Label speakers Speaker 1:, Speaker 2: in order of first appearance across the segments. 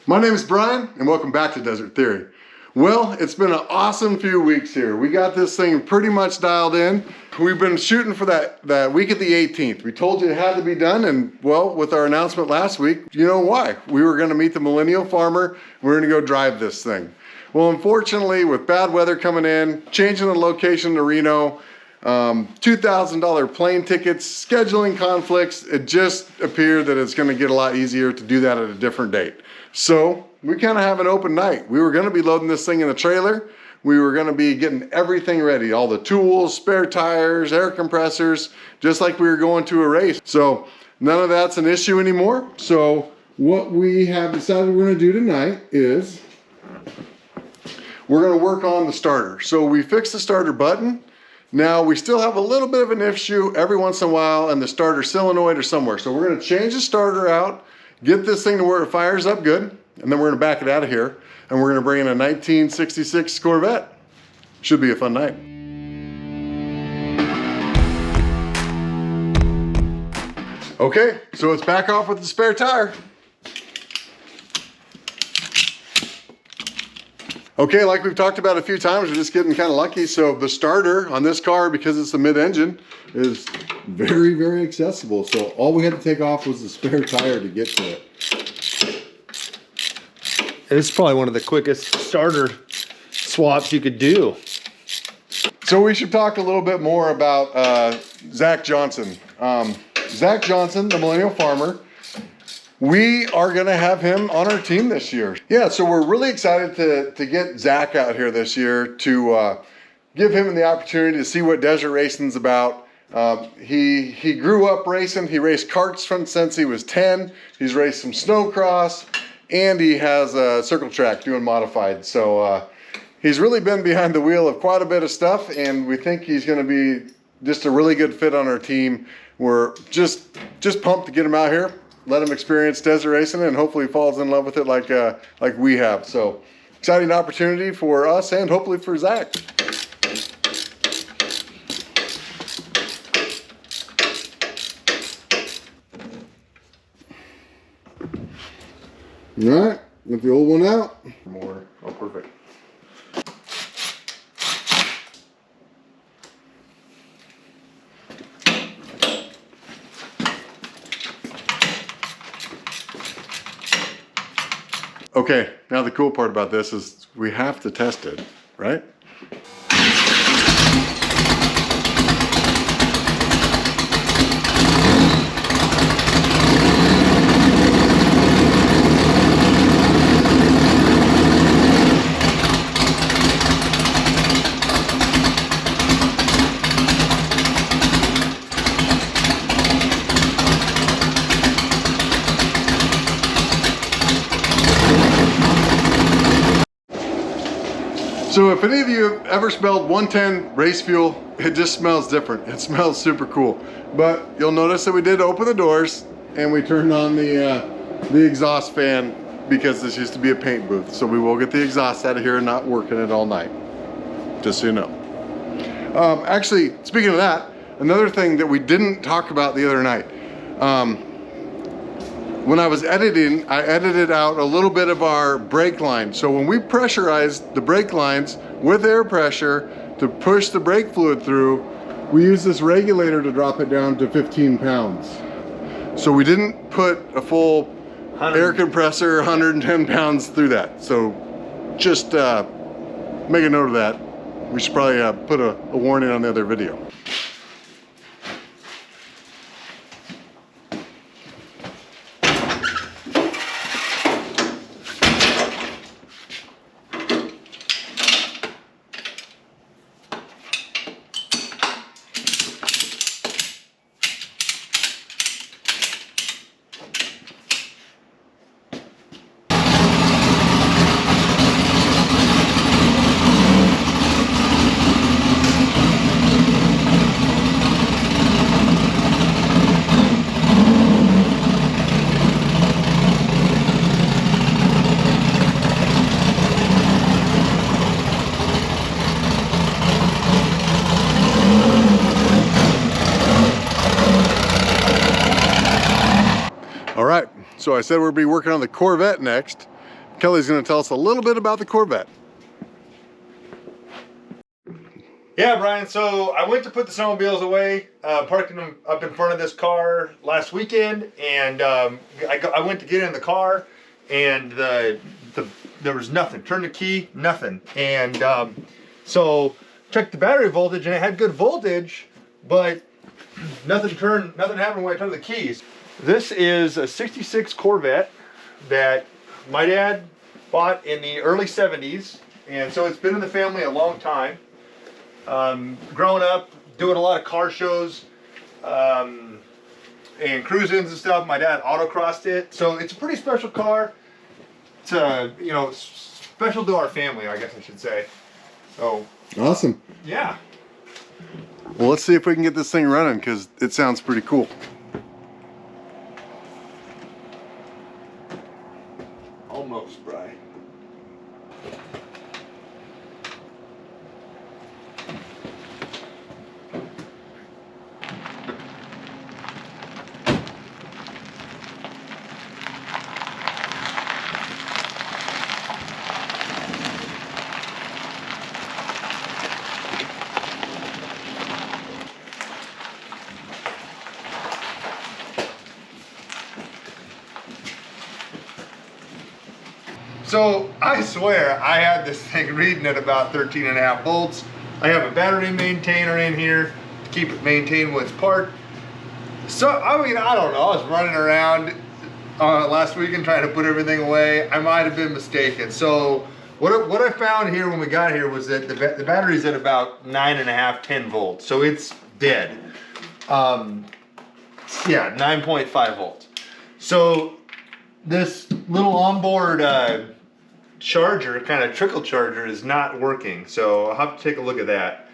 Speaker 1: My name is Brian, and welcome back to Desert Theory. Well, it's been an awesome few weeks here. We got this thing pretty much dialed in. We've been shooting for that week of the 18th. We told you it had to be done, and well, with our announcement last week, you know why. We were gonna meet the millennial farmer. We're gonna go drive this thing. Well, unfortunately, with bad weather coming in, changing the location to Reno, $2,000 plane tickets, scheduling conflicts, it just appeared that it's gonna get a lot easier to do that at a different date. So we kind of have an open night. We were gonna be loading this thing in the trailer. We were gonna be getting everything ready, all the tools, spare tires, air compressors, just like we were going to a race. So none of that's an issue anymore. So what we have decided we're gonna do tonight is we're gonna work on the starter. So we fixed the starter button. Now we still have a little bit of an issue every once in a while in the starter solenoid or somewhere. So we're gonna change the starter out, get this thing to where it fires up good, and then we're gonna back it out of here, and we're gonna bring in a 1966 Corvette. Should be a fun night. Okay, so let's back off with the spare tire. Okay, like we've talked about a few times, we're just getting kind of lucky. So the starter on this car, because it's a mid-engine, is very, very accessible. So all we had to take off was the spare tire to get to it.
Speaker 2: It's probably one of the quickest starter swaps you could do.
Speaker 1: So we should talk a little bit more about Zach Johnson. Zach Johnson, the millennial farmer. We are gonna have him on our team this year. Yeah, so we're really excited to get Zach out here this year to give him the opportunity to see what desert racing's about. He grew up racing. He raced karts since he was 10. He's raced some snowcross, and he has a circle track doing modified. So he's really been behind the wheel of quite a bit of stuff, and we think he's gonna be just a really good fit on our team. We're just pumped to get him out here, let him experience desert racing, and hopefully he falls in love with it like we have. So exciting opportunity for us and hopefully for Zach. All right, get the old one out. More, oh perfect. Okay, now the cool part about this is we have to test it, right? So if any of you have ever smelled 110 race fuel, it just smells different. It smells super cool. But you'll notice that we did open the doors and we turned on the exhaust fan because this used to be a paint booth. So we will get the exhaust out of here and not working it all night, just so you know. Actually, speaking of that, another thing that we didn't talk about the other night, when I was editing, I edited out a little bit of our brake line. So when we pressurized the brake lines with air pressure to push the brake fluid through, we used this regulator to drop it down to 15 pounds. So we didn't put a full air compressor, 110 pounds through that. So just make a note of that. We should probably put a warning on the other video. All right, so I said we'll be working on the Corvette next. Kelly's gonna tell us a little bit about the Corvette.
Speaker 2: Yeah, Brian, so I went to put the snowmobiles away, parking them up in front of this car last weekend, and I went to get in the car, and there was nothing. Turned the key, nothing. And so checked the battery voltage, and it had good voltage, but nothing happened when I turned the keys. This is a 66 Corvette that my dad bought in the early 70s, and so it's been in the family a long time. Growing up, doing a lot of car shows, and cruise-ins and stuff. My dad autocrossed it, so it's a pretty special car. It's you know, special to our family, I guess I should say. So
Speaker 1: Awesome.
Speaker 2: yeah.
Speaker 1: Well, let's see if we can get this thing running because it sounds pretty cool.
Speaker 2: Almost, Brian. So I swear I had this thing reading at about 13.5 volts. I have a battery maintainer in here to keep it maintained when it's parked. So, I mean, I don't know, I was running around last weekend trying to put everything away. I might have been mistaken. So what I found here when we got here was that the battery's at about 9.5, 10 volts. So it's dead. Yeah, 9.5 volts. So this little onboard charger, kind of trickle charger, is not working. So I'll have to take a look at that.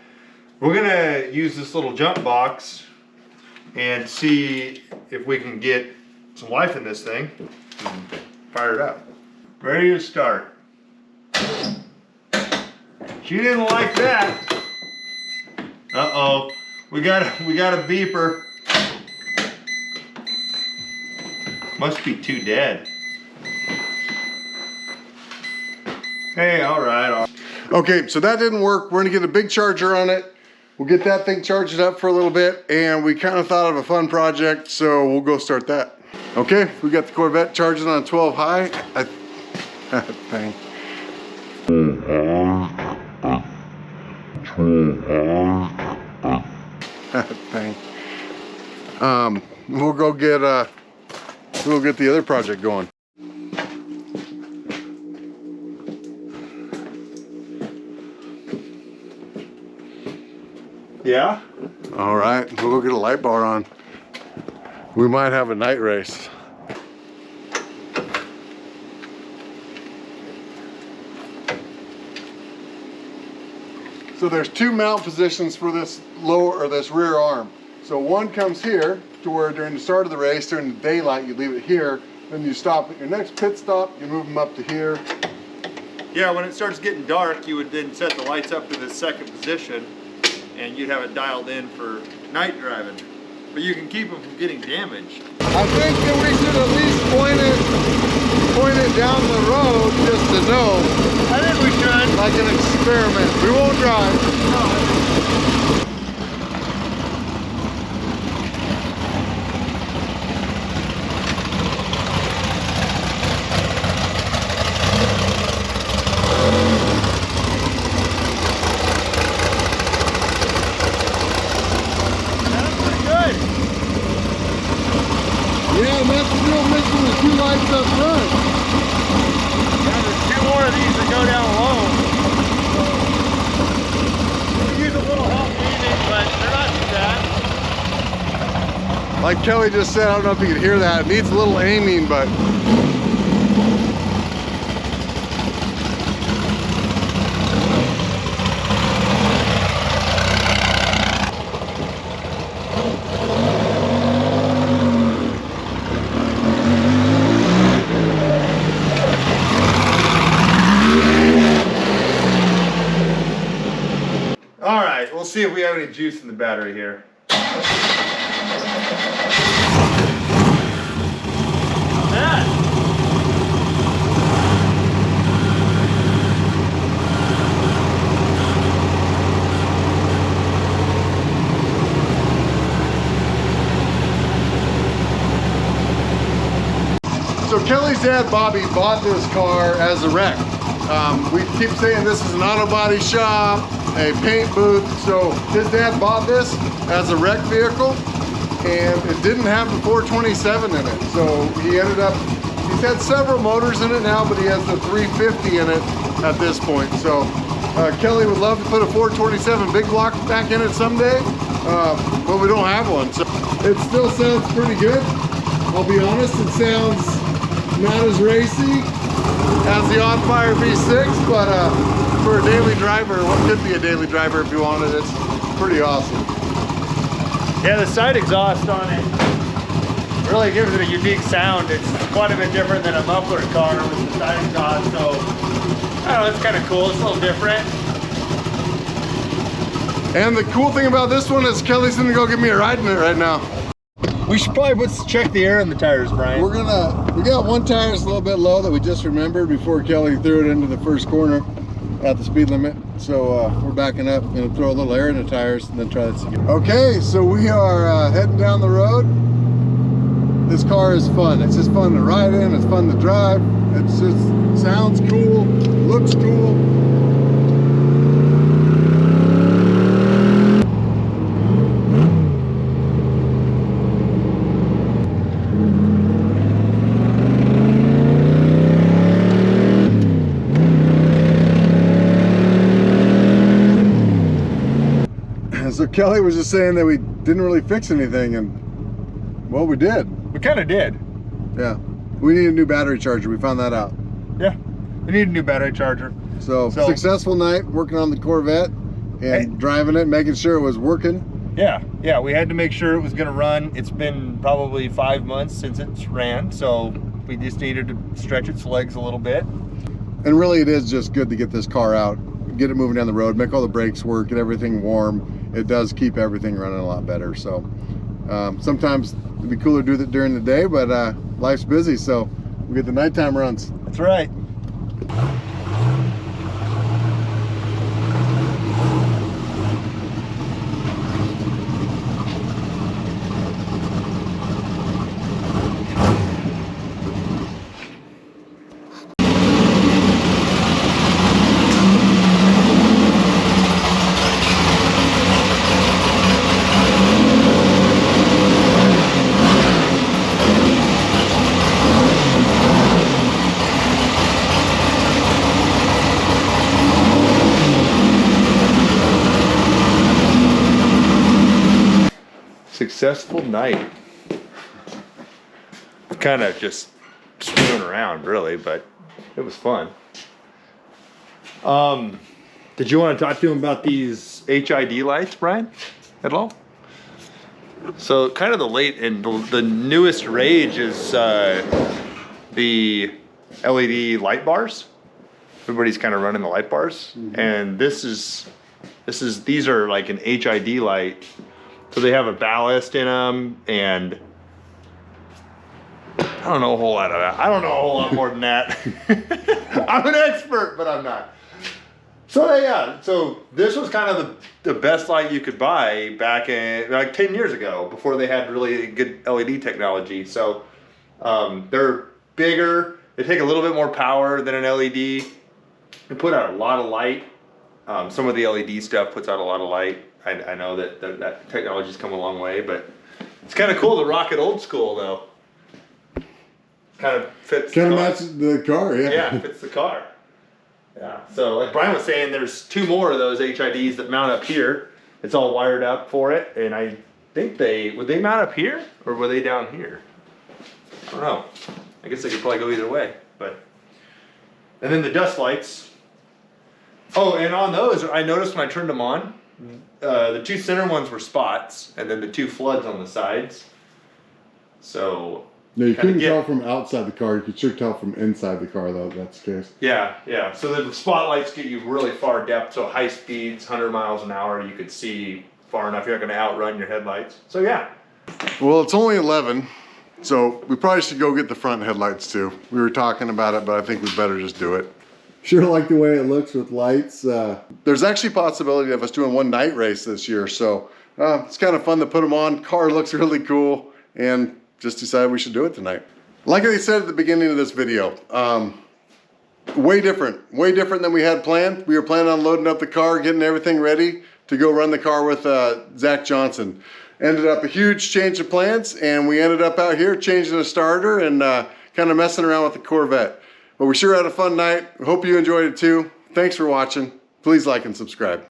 Speaker 2: We're gonna use this little jump box and see if we can get some life in this thing and fire it up. Ready to start. She didn't like that. Uh-oh, we got a beeper. Must be too dead. Hey, all right.
Speaker 1: Okay, so that didn't work. We're gonna get a big charger on it. We'll get that thing charged up for a little bit, and we kind of thought of a fun project, so we'll go start that. Okay, we got the Corvette charging on 12 high. Thing. Thing. We'll go get the other project going.
Speaker 2: Yeah?
Speaker 1: All right, we'll go get a light bar on. We might have a night race. So there's two mount positions for this lower or this rear arm. So one comes here to where during the start of the race, during the daylight, you leave it here. Then you stop at your next pit stop, you move them up to here.
Speaker 2: Yeah, when it starts getting dark, you would then set the lights up to the second position, and you'd have it dialed in for night driving. But you can keep them from getting damaged.
Speaker 1: I think that we should at least point it down the road just to know.
Speaker 2: I think we should.
Speaker 1: Like an experiment. We won't drive. Yeah, and that's the real mission, the two lights up front.
Speaker 2: Yeah, there's two more of these that go down low. We use a little help aiming, but they're not too bad.
Speaker 1: Like Kelly just said, I don't know if you can hear that. It needs a little aiming, but
Speaker 2: All right, we'll see if we have any juice in the battery here. That.
Speaker 1: Kelly's dad, Bobby, bought this car as a wreck. We keep saying this is an auto body shop, a paint booth. So his dad bought this as a wreck vehicle, and it didn't have the 427 in it. So he ended up, he's had several motors in it now, but he has the 350 in it at this point. So Kelly would love to put a 427 big block back in it someday, but we don't have one. So it still sounds pretty good. I'll be honest, it sounds not as racy as the On Fire V6, but for a daily driver, what could be a daily driver if you wanted, it's pretty awesome.
Speaker 2: Yeah, the side exhaust on it really gives it a unique sound. It's quite a bit different than a muffler car with the side exhaust, so I don't know, it's kind of cool. It's a little different.
Speaker 1: And the cool thing about this one is Kelly's gonna go give me a ride in it right now.
Speaker 2: We should probably check the air in the tires, Brian.
Speaker 1: We got one tire that's a little bit low that we just remembered before Kelly threw it into the first corner at the speed limit. So we're backing up, gonna throw a little air in the tires and then try this again. Okay, so we are heading down the road. This car is fun. It's just fun to ride in, it's fun to drive. It's just sounds cool, looks cool. So Kelly was just saying that we didn't really fix anything, and well, we did.
Speaker 2: We kind of did.
Speaker 1: Yeah, we need a new battery charger. We found that out.
Speaker 2: Yeah, we need a new battery charger.
Speaker 1: So successful night working on the Corvette and driving it, making sure it was working.
Speaker 2: Yeah, we had to make sure it was gonna run. It's been probably 5 months since it's ran, so we just needed to stretch its legs a little bit.
Speaker 1: And really it is just good to get this car out, get it moving down the road, make all the brakes work, get everything warm. It does keep everything running a lot better. So sometimes it'd be cooler to do that during the day, but life's busy, so we get the nighttime runs.
Speaker 2: That's right. Successful night. Kind of just screwing around, really, but it was fun. Did you want to talk to him about these HID lights, Brian, at all? So kind of the newest rage is the LED light bars. Everybody's kind of running the light bars, and these are like an HID light. So they have a ballast in them, and I don't know a whole lot of that. I don't know a whole lot more than that. I'm an expert, but I'm not. So yeah, so this was kind of the best light you could buy back in like 10 years ago, before they had really good LED technology. So they're bigger, they take a little bit more power than an LED. They put out a lot of light. Some of the LED stuff puts out a lot of light. I know that technology's come a long way, but it's kind of cool to rock it old school though. Kind of fits.
Speaker 1: Kind of matches the car, yeah.
Speaker 2: Yeah, it fits the car. Yeah. So like Brian was saying, there's 2 more of those HIDs that mount up here. It's all wired up for it, and I think would they mount up here or were they down here? I don't know. I guess they could probably go either way, but. And then the dust lights. Oh, and on those, I noticed when I turned them on, the 2 center ones were spots, and then the 2 floods on the sides. So
Speaker 1: no, you couldn't tell from outside the car. You could sure tell from inside the car, though, if that's the case.
Speaker 2: Yeah. So the spotlights get you really far depth, so high speeds, 100 miles an hour, you could see far enough. You're not going to outrun your headlights. So yeah.
Speaker 1: Well, it's only 11, so we probably should go get the front headlights too. We were talking about it, but I think we better just do it. Sure like the way it looks with lights. There's actually a possibility of us doing one night race this year, so it's kind of fun to put them on. Car looks really cool, and just decided we should do it tonight. Like I said at the beginning of this video, way different than we had planned. We were planning on loading up the car, getting everything ready to go run the car with Zach Johnson. Ended up a huge change of plans, and we ended up out here changing the starter and kind of messing around with the Corvette. But we sure had a fun night. Hope you enjoyed it too. Thanks for watching. Please like and subscribe.